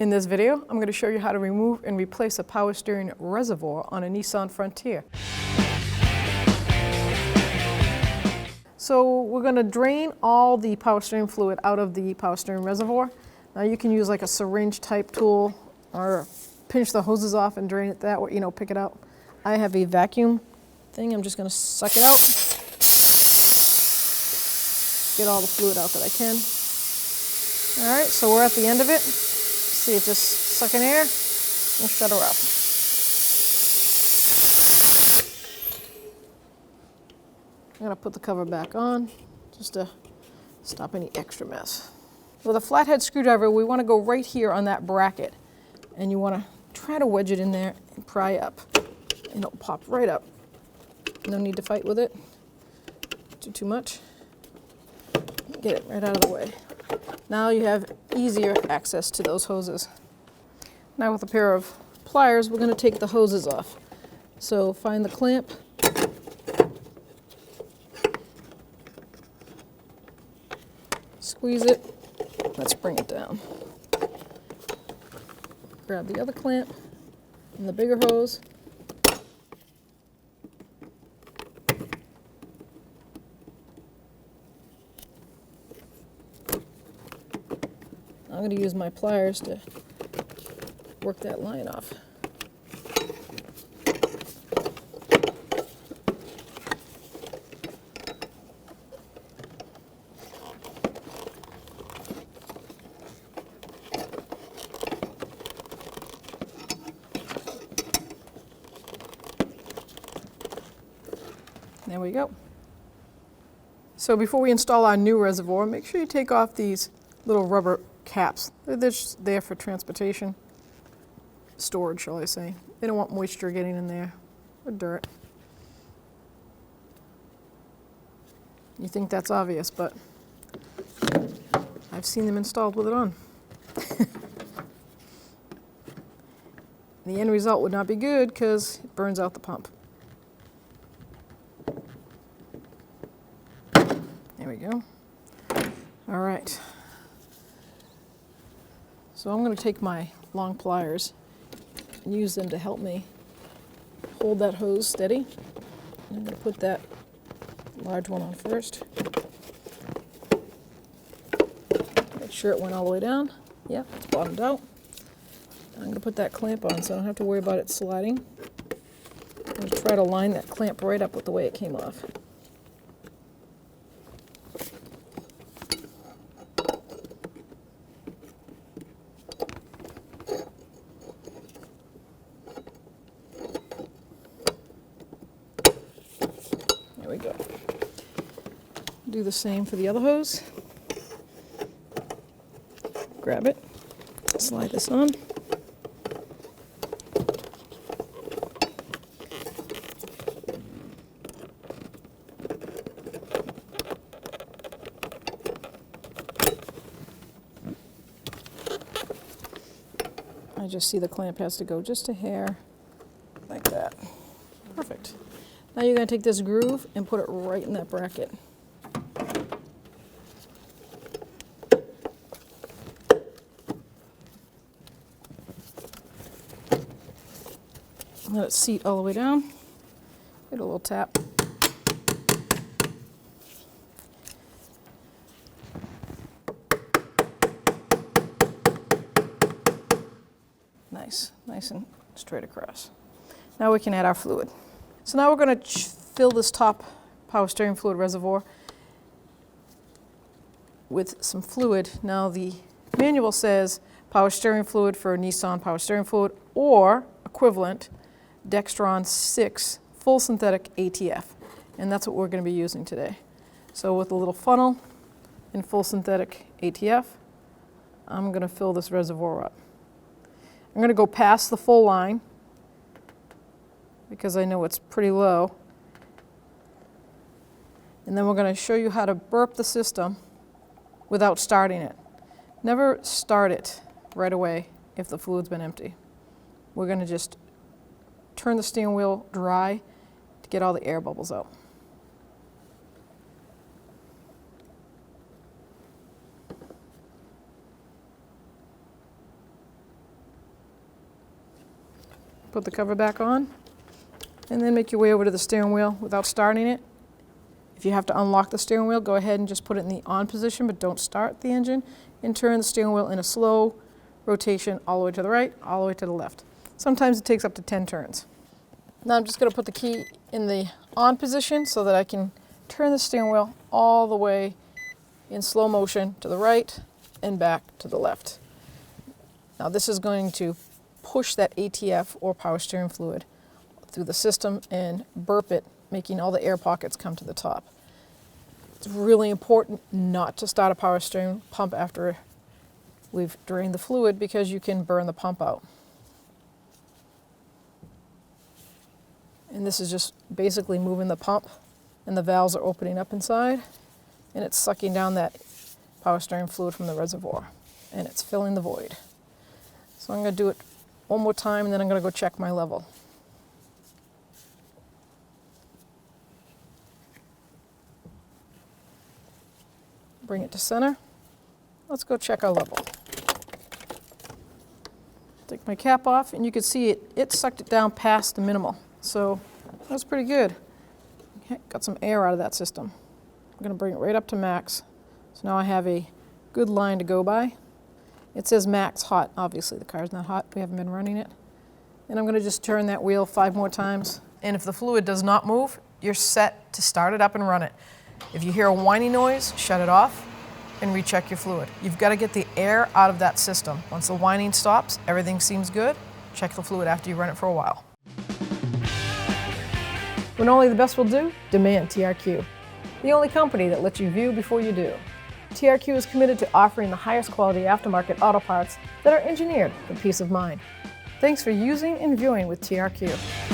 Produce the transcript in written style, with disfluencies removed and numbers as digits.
In this video, I'm going to show you how to remove and replace a power steering reservoir on a Nissan Frontier. So we're going to drain all the power steering fluid out of the power steering reservoir. Now you can use like a syringe type tool or pinch the hoses off and drain it that way, pick it out. I have a vacuum thing. I'm just going to suck it out. Get all the fluid out that I can. All right, so we're at the end of it. See it just sucking air, and shut her off. I'm gonna put the cover back on just to stop any extra mess. With a flathead screwdriver, we wanna go right here on that bracket, and you wanna try to wedge it in there and pry up, and it'll pop right up. No need to fight with it. Do too much. Get it right out of the way. Now you have easier access to those hoses. Now with a pair of pliers, we're going to take the hoses off. So find the clamp. Squeeze it. Let's bring it down. Grab the other clamp and the bigger hose. I'm going to use my pliers to work that line off. There we go. So before we install our new reservoir, make sure you take off these little rubber caps. They're just there for transportation, storage, shall I say. They don't want moisture getting in there, or dirt. You think that's obvious, but I've seen them installed with it on. The end result would not be good because it burns out the pump. There we go. All right. So I'm going to take my long pliers and use them to help me hold that hose steady. I'm going to put that large one on first. Make sure it went all the way down. Yep, it's bottomed out. I'm going to put that clamp on so I don't have to worry about it sliding. I'm going to try to line that clamp right up with the way it came off. There we go. Do the same for the other hose. Grab it, slide this on. I just see the clamp has to go just a hair like that. Perfect. Now you're going to take this groove and put it right in that bracket. Let it seat all the way down. Get a little tap. Nice and straight across. Now we can add our fluid. So now we're going to fill this top power steering fluid reservoir with some fluid. Now the manual says power steering fluid for Nissan power steering fluid or equivalent Dextron 6 full synthetic ATF. And that's what we're going to be using today. So with a little funnel and full synthetic ATF, I'm going to fill this reservoir up. I'm going to go past the full line because I know it's pretty low. And then we're going to show you how to burp the system without starting it. Never start it right away if the fluid's been empty. We're going to just turn the steering wheel dry to get all the air bubbles out. Put the cover back on, and then make your way over to the steering wheel without starting it. If you have to unlock the steering wheel, go ahead and just put it in the on position, but don't start the engine, and turn the steering wheel in a slow rotation all the way to the right, all the way to the left. Sometimes it takes up to 10 turns. Now I'm just going to put the key in the on position so that I can turn the steering wheel all the way in slow motion to the right and back to the left. Now this is going to push that ATF or power steering fluid through the system and burp it, making all the air pockets come to the top. It's really important not to start a power steering pump after we've drained the fluid because you can burn the pump out. And this is just basically moving the pump, and the valves are opening up inside, and it's sucking down that power steering fluid from the reservoir, and it's filling the void. So I'm going to do it one more time, and then I'm going to go check my level. Bring it to center. Let's go check our level. Take my cap off, and you can see it sucked it down past the minimal. So that's pretty good. Okay, got some air out of that system. I'm going to bring it right up to max. So now I have a good line to go by. It says max hot. Obviously the car's not hot. We haven't been running it. And I'm going to just turn that wheel 5 more times. And if the fluid does not move, you're set to start it up and run it. If you hear a whiny noise, shut it off and recheck your fluid. You've got to get the air out of that system. Once the whining stops, everything seems good, check the fluid after you run it for a while. When only the best will do, demand TRQ. The only company that lets you view before you do. TRQ is committed to offering the highest quality aftermarket auto parts that are engineered for peace of mind. Thanks for using and viewing with TRQ.